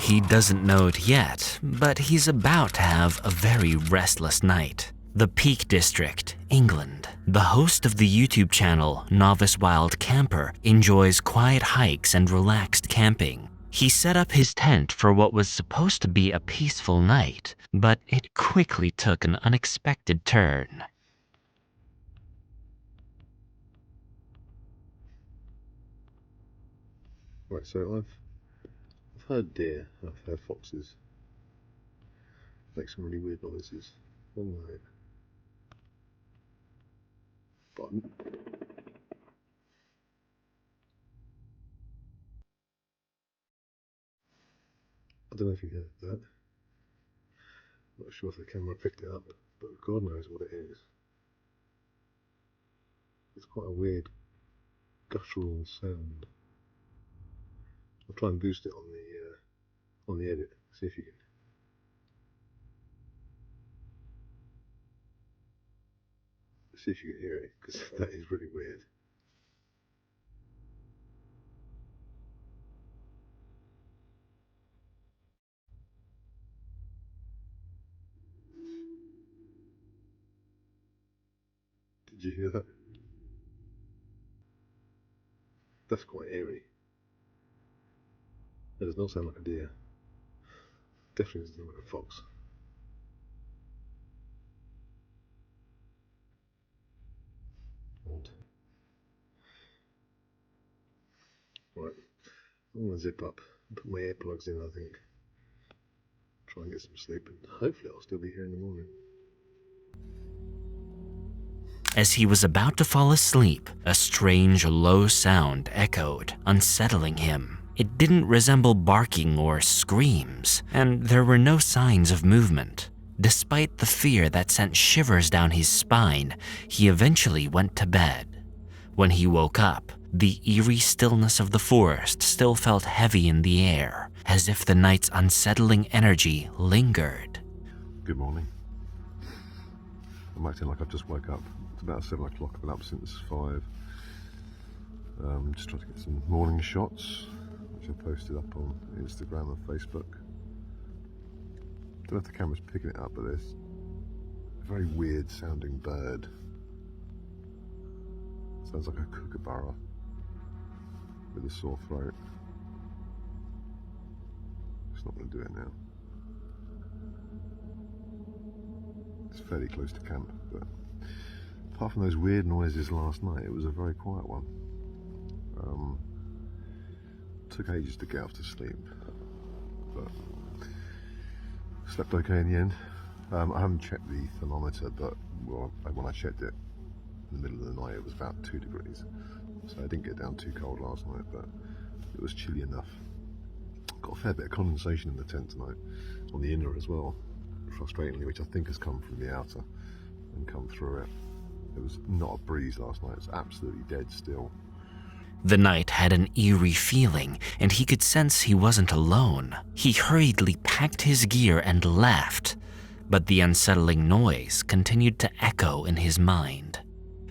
He doesn't know it yet, but he's about to have a very restless night. The Peak District, England. The host of the YouTube channel Novice Wild Camper enjoys quiet hikes and relaxed camping. He set up his tent for what was supposed to be a peaceful night, but it quickly took an unexpected turn. Right, so I've heard deer, I've heard foxes make some really weird noises all night. But I don't know if you heard that. Not sure if the camera picked it up, but God knows what it is. It's quite a weird guttural sound. I'll try and boost it on the edit. See if you can hear it, because that is really weird. Did you hear that? That's quite eerie. That does not sound like a deer. Definitely doesn't sound like a fox. Odd. Right, I'm going to zip up and put my earplugs in, I think. Try and get some sleep, and hopefully I'll still be here in the morning. As he was about to fall asleep, a strange low sound echoed, unsettling him. It didn't resemble barking or screams, and there were no signs of movement. Despite the fear that sent shivers down his spine, he eventually went to bed. When he woke up, the eerie stillness of the forest still felt heavy in the air, as if the night's unsettling energy lingered. Good morning. I'm acting like I've just woke up. It's about 7 o'clock. I've been up since 5. Just trying to get some morning shots, which I posted up on Instagram and Facebook. Don't know if the camera's picking it up, but there's a very weird sounding bird. Sounds like a kookaburra with a sore throat. It's not going to do it now. It's fairly close to camp, but apart from those weird noises last night, it was a very quiet one. Took ages to get off to sleep, but slept okay in the end. I haven't checked the thermometer, but when I checked it in the middle of the night, it was about 2 degrees. So I didn't get down too cold last night, but it was chilly enough. Got a fair bit of condensation in the tent tonight, on the inner as well, frustratingly, which I think has come from the outer and come through it. There was not a breeze last night. It was absolutely dead still. The night had an eerie feeling, and he could sense he wasn't alone. He hurriedly packed his gear and left, but the unsettling noise continued to echo in his mind.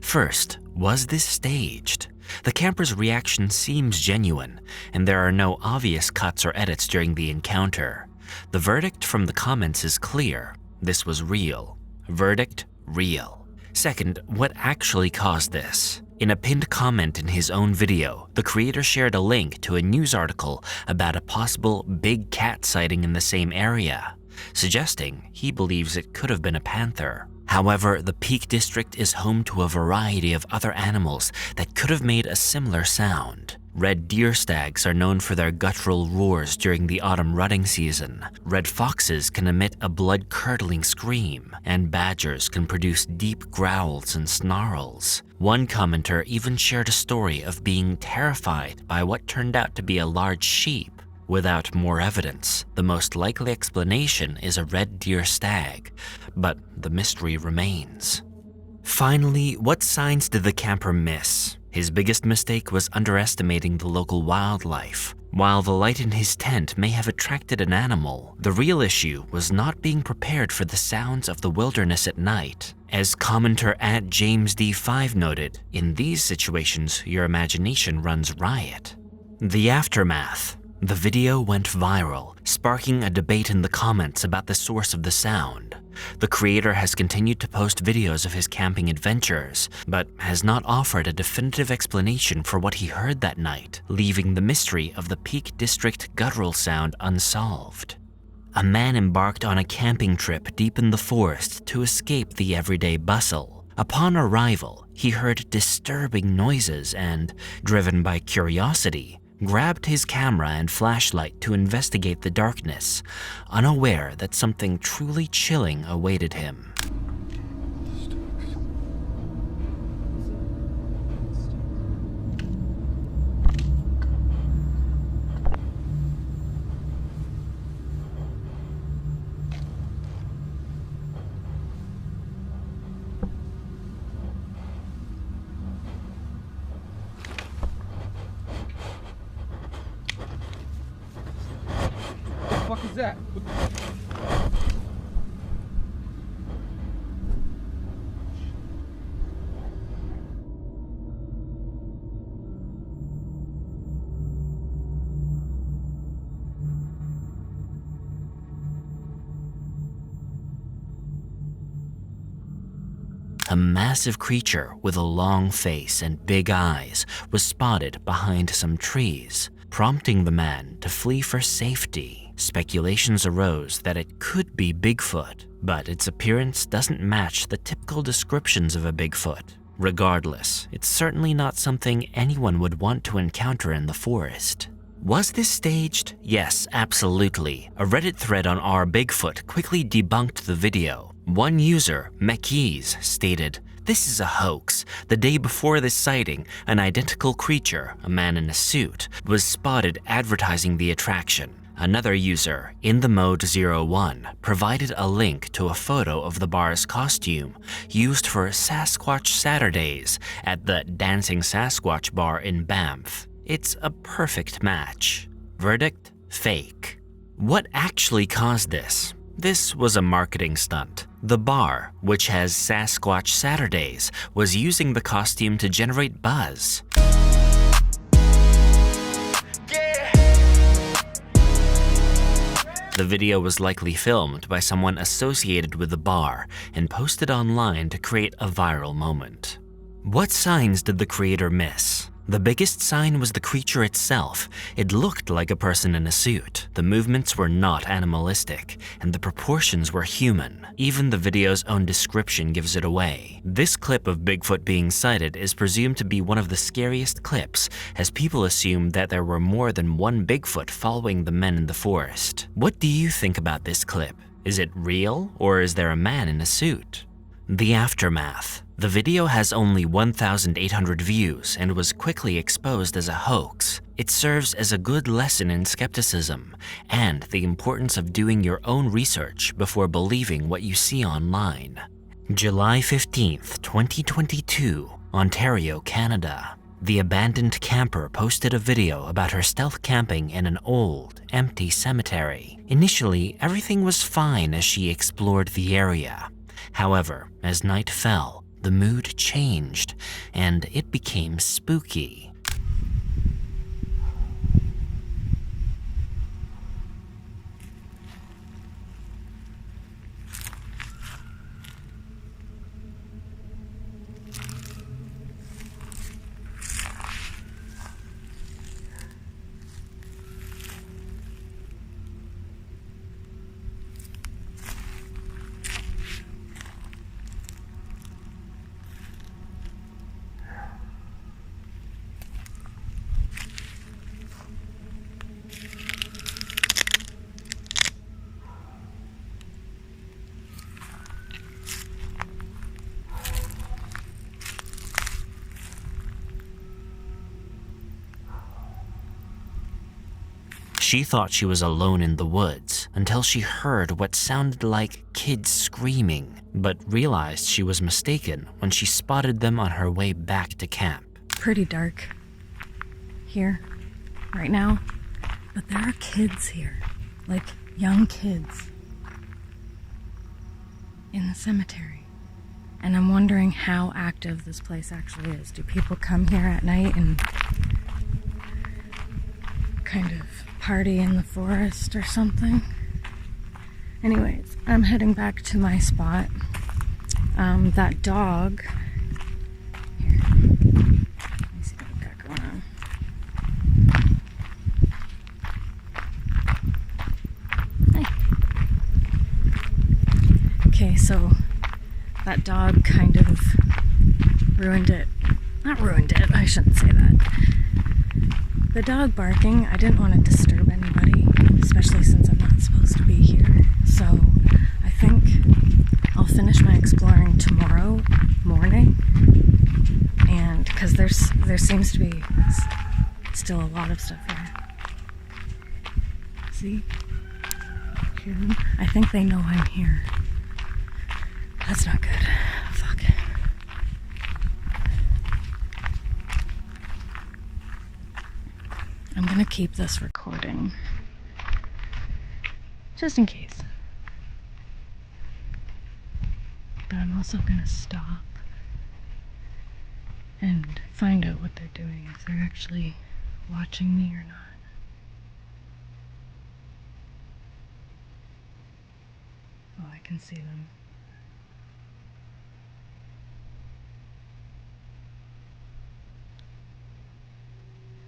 First, was this staged? The camper's reaction seems genuine, and there are no obvious cuts or edits during the encounter. The verdict from the comments is clear. This was real. Verdict, real. Second, what actually caused this? In a pinned comment in his own video, the creator shared a link to a news article about a possible big cat sighting in the same area, suggesting he believes it could have been a panther. However, the Peak District is home to a variety of other animals that could have made a similar sound. Red deer stags are known for their guttural roars during the autumn rutting season. Red foxes can emit a blood-curdling scream, and badgers can produce deep growls and snarls. One commenter even shared a story of being terrified by what turned out to be a large sheep. Without more evidence, the most likely explanation is a red deer stag, but the mystery remains. Finally, what signs did the camper miss? His biggest mistake was underestimating the local wildlife. While the light in his tent may have attracted an animal, the real issue was not being prepared for the sounds of the wilderness at night. As commenter @JamesD5 noted, in these situations, your imagination runs riot. The aftermath. The video went viral, sparking a debate in the comments about the source of the sound. The creator has continued to post videos of his camping adventures, but has not offered a definitive explanation for what he heard that night, leaving the mystery of the Peak District guttural sound unsolved. A man embarked on a camping trip deep in the forest to escape the everyday bustle. Upon arrival, he heard disturbing noises and, driven by curiosity, grabbed his camera and flashlight to investigate the darkness, unaware that something truly chilling awaited him. What the fuck is that? A massive creature with a long face and big eyes was spotted behind some trees, prompting the man to flee for safety. Speculations arose that it could be Bigfoot, but its appearance doesn't match the typical descriptions of a Bigfoot. Regardless, it's certainly not something anyone would want to encounter in the forest. Was this staged? Yes, absolutely. A Reddit thread on r Bigfoot quickly debunked the video. One user, Mekis, stated, "This is a hoax. The day before this sighting, an identical creature, a man in a suit, was spotted advertising the attraction." Another user, In the Mode 01, provided a link to a photo of the bar's costume used for Sasquatch Saturdays at the Dancing Sasquatch bar in Banff. It's a perfect match. Verdict? Fake. What actually caused this? This was a marketing stunt. The bar, which has Sasquatch Saturdays, was using the costume to generate buzz. The video was likely filmed by someone associated with the bar and posted online to create a viral moment. What signs did the creator miss? The biggest sign was the creature itself. It looked like a person in a suit. The movements were not animalistic, and the proportions were human. Even the video's own description gives it away. This clip of Bigfoot being sighted is presumed to be one of the scariest clips, as people assume that there were more than one Bigfoot following the men in the forest. What do you think about this clip? Is it real, or is there a man in a suit? The aftermath. The video has only 1,800 views and was quickly exposed as a hoax. It serves as a good lesson in skepticism and the importance of doing your own research before believing what you see online. July 15th, 2022, Ontario, Canada. The abandoned camper posted a video about her stealth camping in an old, empty cemetery. Initially, everything was fine as she explored the area. However, as night fell, the mood changed, and it became spooky. She thought she was alone in the woods until she heard what sounded like kids screaming, but realized she was mistaken when she spotted them on her way back to camp. Pretty dark here right now, but there are kids here, like young kids in the cemetery. And I'm wondering how active this place actually is. Do people come here at night and kind of party in the forest or something. Anyways, I'm heading back to my spot. That dog. Here. Let me see what I've got going on. Hi. Okay, so that dog kind of ruined it. Not ruined it, I shouldn't say that. The dog barking, I didn't want to disturb anybody, especially since I'm not supposed to be here. So I think I'll finish my exploring tomorrow morning. And because there seems to be still a lot of stuff here. See? Hear them? I think they know I'm here. That's not good. Fuck. I'm gonna keep this recording. Just in case. But I'm also gonna stop and find out what they're doing, if they're actually watching me or not. Oh, I can see them.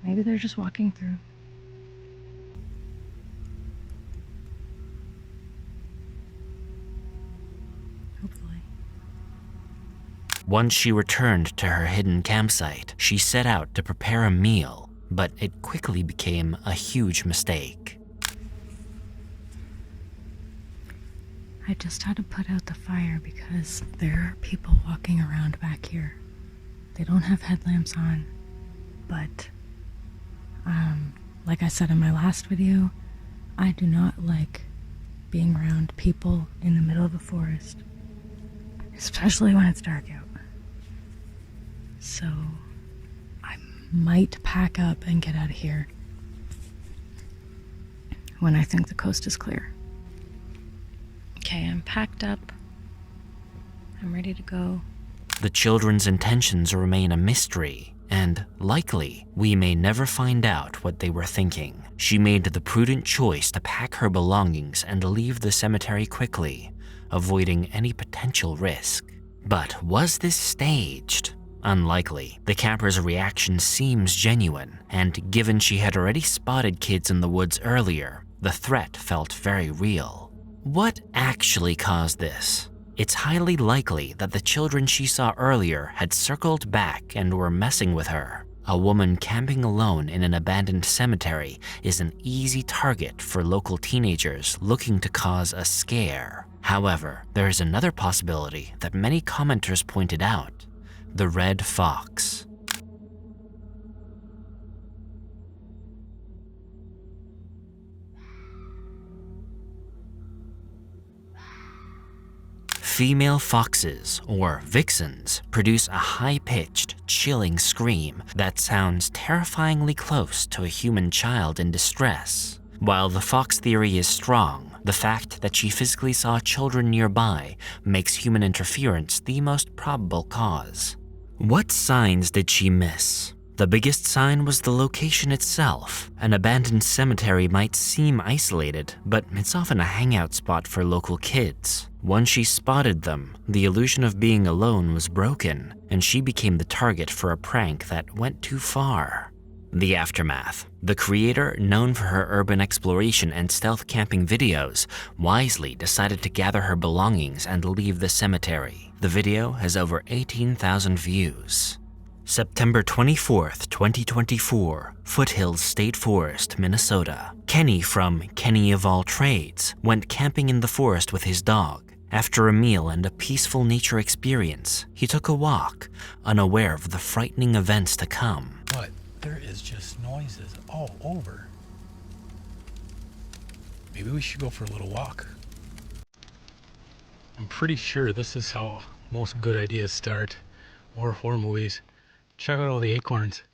Maybe they're just walking through. Hopefully. Once she returned to her hidden campsite, she set out to prepare a meal, but it quickly became a huge mistake. I just had to put out the fire because there are people walking around back here. They don't have headlamps on, but like I said in my last video, I do not like being around people in the middle of a forest, especially when it's dark out. So I might pack up and get out of here when I think the coast is clear. Okay, I'm packed up. I'm ready to go. The children's intentions remain a mystery, and likely we may never find out what they were thinking. She made the prudent choice to pack her belongings and leave the cemetery quickly, avoiding any potential risk. But was this staged? Unlikely. The camper's reaction seems genuine, and given she had already spotted kids in the woods earlier, the threat felt very real. What actually caused this? It's highly likely that the children she saw earlier had circled back and were messing with her. A woman camping alone in an abandoned cemetery is an easy target for local teenagers looking to cause a scare. However, there is another possibility that many commenters pointed out: the red fox. Female foxes, or vixens, produce a high-pitched, chilling scream that sounds terrifyingly close to a human child in distress. While the fox theory is strong, the fact that she physically saw children nearby makes human interference the most probable cause. What signs did she miss? The biggest sign was the location itself. An abandoned cemetery might seem isolated, but it's often a hangout spot for local kids. Once she spotted them, the illusion of being alone was broken, and she became the target for a prank that went too far. The aftermath. The creator, known for her urban exploration and stealth camping videos, wisely decided to gather her belongings and leave the cemetery. The video has over 18,000 views. September 24th, 2024, Foothills State Forest, Minnesota. Kenny from Kenny of All Trades went camping in the forest with his dog. After a meal and a peaceful nature experience, he took a walk, unaware of the frightening events to come. But there is just noises all over. Maybe we should go for a little walk. I'm pretty sure this is how most good ideas start, or horror movies. Check out all the acorns.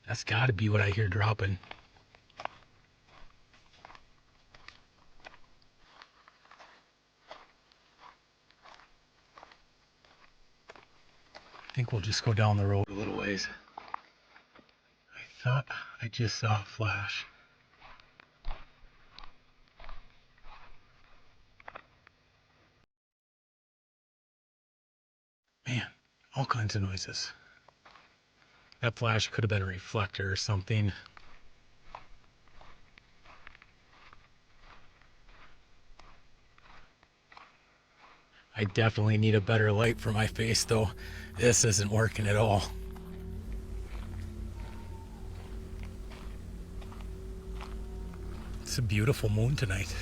That's gotta be what I hear dropping. I think we'll just go down the road a little ways. I thought I just saw a flash. All kinds of noises. That flash could have been a reflector or something. I definitely need a better light for my face though. This isn't working at all. It's a beautiful moon tonight.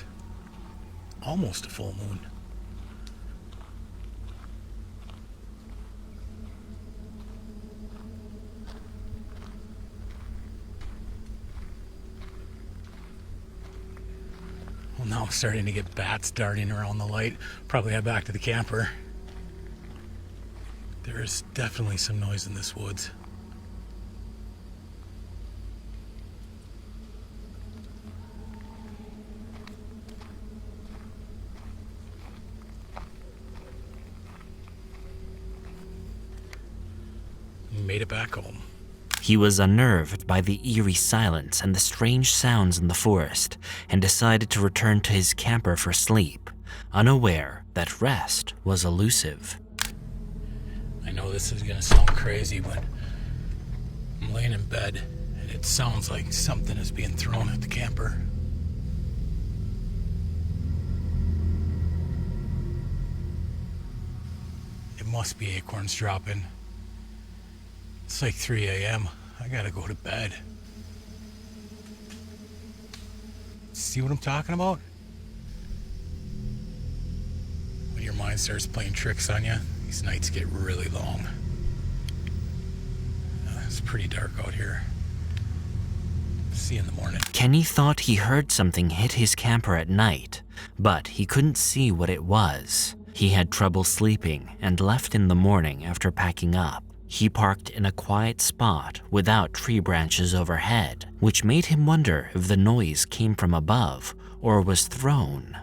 Almost a full moon. Well, now I'm starting to get bats darting around the light. Probably head back to the camper. There is definitely some noise in this woods. Made it back home. He was unnerved by the eerie silence and the strange sounds in the forest, and decided to return to his camper for sleep, unaware that rest was elusive. I know this is gonna sound crazy, but I'm laying in bed and it sounds like something is being thrown at the camper. It must be acorns dropping. It's like 3 a.m. I gotta go to bed. See what I'm talking about? When your mind starts playing tricks on you, these nights get really long. It's pretty dark out here. See you in the morning. Kenny thought he heard something hit his camper at night, but he couldn't see what it was. He had trouble sleeping and left in the morning after packing up. He parked in a quiet spot without tree branches overhead, which made him wonder if the noise came from above or was thrown.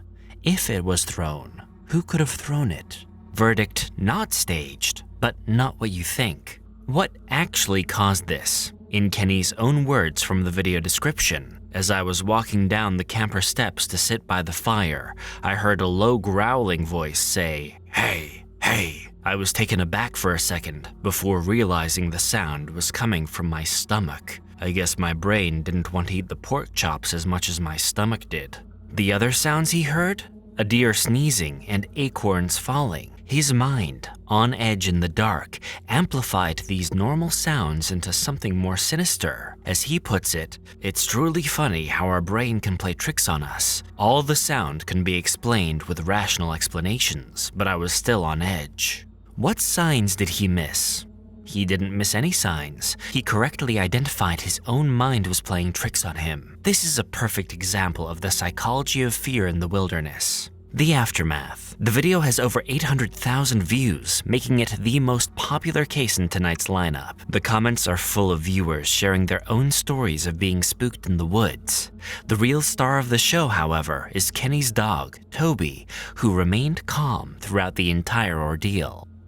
If it was thrown, who could have thrown it? Verdict: not staged, but not what you think. What actually caused this? In Kenny's own words from the video description, "As I was walking down the camper steps to sit by the fire, I heard a low growling voice say, 'Hey, hey.' I was taken aback for a second before realizing the sound was coming from my stomach. I guess my brain didn't want to eat the pork chops as much as my stomach did." The other sounds he heard? A deer sneezing and acorns falling. His mind, on edge in the dark, amplified these normal sounds into something more sinister. As he puts it, "It's truly funny how our brain can play tricks on us. All the sound can be explained with rational explanations, but I was still on edge." What signs did he miss? He didn't miss any signs. He correctly identified his own mind was playing tricks on him. This is a perfect example of the psychology of fear in the wilderness. The aftermath. The video has over 800,000 views, making it the most popular case in tonight's lineup. The comments are full of viewers sharing their own stories of being spooked in the woods. The real star of the show, however, is Kenny's dog, Toby, who remained calm throughout the entire ordeal.